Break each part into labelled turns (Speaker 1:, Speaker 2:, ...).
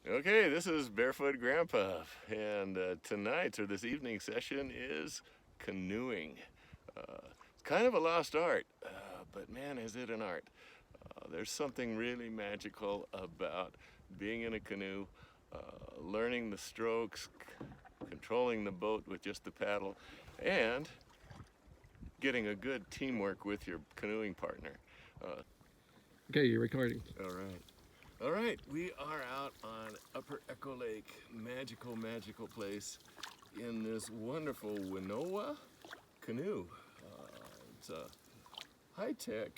Speaker 1: Okay, this is Barefoot Grandpa, and tonight's or this evening session is canoeing. It's kind of a lost art, but man, is it an art. There's something really magical about being in a canoe, learning the strokes, controlling the boat with just the paddle, and getting a good teamwork with your canoeing partner.
Speaker 2: Okay, you're recording.
Speaker 1: All right. All right, we are out on Upper Echo Lake, magical, magical place in this wonderful Canoe canoe. It's a high-tech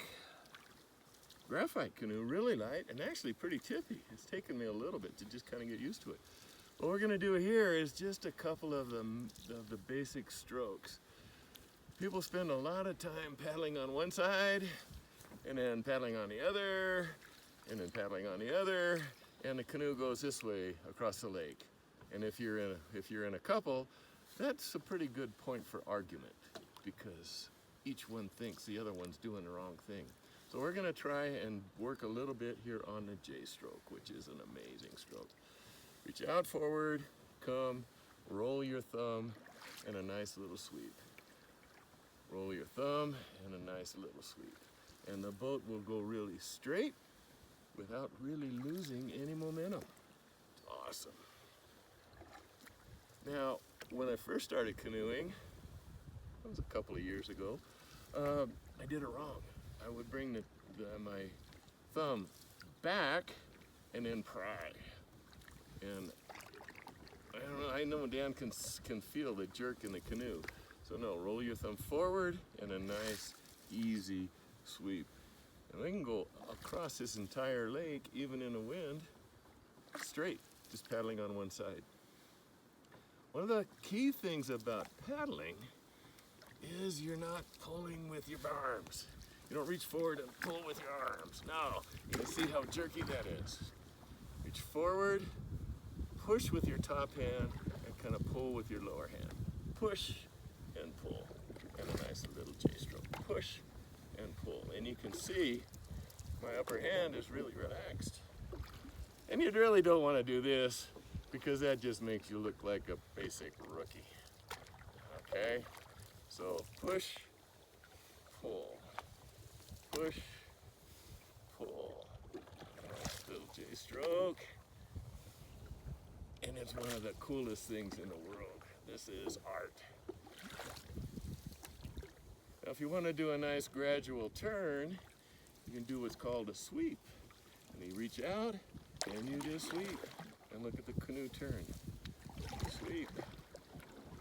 Speaker 1: graphite canoe, really light and actually pretty tippy. It's taken me a little bit to just kind of get used to it. What we're gonna do here is just a couple of the basic strokes. People spend a lot of time paddling on one side and then paddling on the other, and then paddling on the other, and the canoe goes this way across the lake. And if you're in a couple, that's a pretty good point for argument because each one thinks the other one's doing the wrong thing. So we're gonna try and work a little bit here on the J stroke, which is an amazing stroke. Reach out forward, come, roll your thumb, and a nice little sweep. Roll your thumb and a nice little sweep. And the boat will go really straight without really losing any momentum. It's awesome. Now, when I first started canoeing, that was a couple of years ago, I did it wrong. I would bring my thumb back and then pry. And I know Dan can feel the jerk in the canoe. So no, roll your thumb forward and a nice, easy sweep. And we can go across this entire lake, even in a wind, straight, just paddling on one side. One of the key things about paddling is you're not pulling with your arms. You don't reach forward and pull with your arms. No, you can see how jerky that is. Reach forward, push with your top hand, and kind of pull with your lower hand. Push and pull, and a nice little J stroke. Push and pull, and you can see my upper hand is really relaxed. And you really don't want to do this because that just makes you look like a basic rookie. Okay, so push, pull, push, pull. Nice little J stroke. And it's one of the coolest things in the world. This is art. Now, if you want to do a nice gradual turn, you can do what's called a sweep. And you reach out and you just sweep. And look at the canoe turn. Sweep.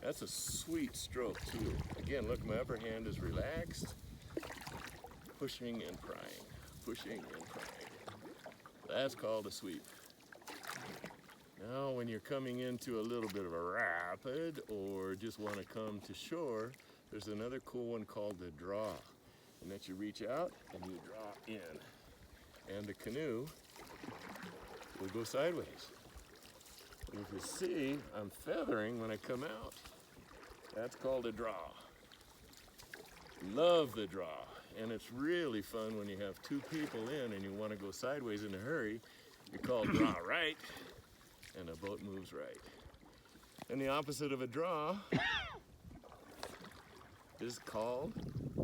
Speaker 1: That's a sweet stroke too. Again, look, my upper hand is relaxed. Pushing and prying. Pushing and prying. That's called a sweep. Now, when you're coming into a little bit of a rapid or just want to come to shore, there's another cool one called the draw. And that you reach out and you draw in. And the canoe will go sideways. And if you see, I'm feathering when I come out. That's called a draw. Love the draw. And it's really fun when you have two people in and you want to go sideways in a hurry. You call draw right, and the boat moves right. And the opposite of a draw is called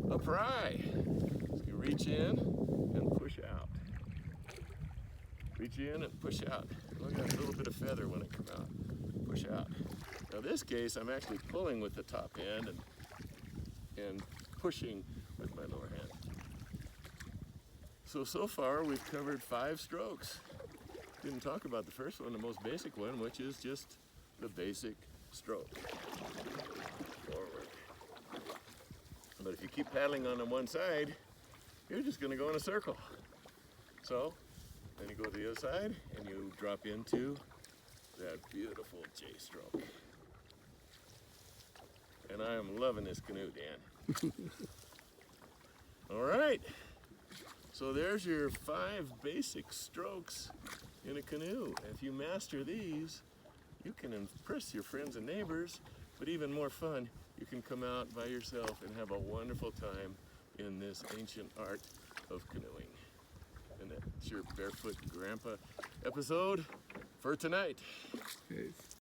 Speaker 1: a pry. So you reach in and push out. Reach in and push out. Look at a little bit of feather when I come out. Push out. Now this case, I'm actually pulling with the top end and pushing with my lower hand. So far we've covered 5 strokes. Didn't talk about the first one, the most basic one, which is just the basic stroke. Forward. But if you keep paddling on one side, you're just gonna go in a circle. So, then you go to the other side and you drop into that beautiful J stroke. And I am loving this canoe, Dan. All right, so there's your 5 basic strokes in a canoe. If you master these, you can impress your friends and neighbors, but even more fun, you can come out by yourself and have a wonderful time in this ancient art of canoeing. And that's your Barefoot Grandpa episode from for tonight.
Speaker 2: Okay.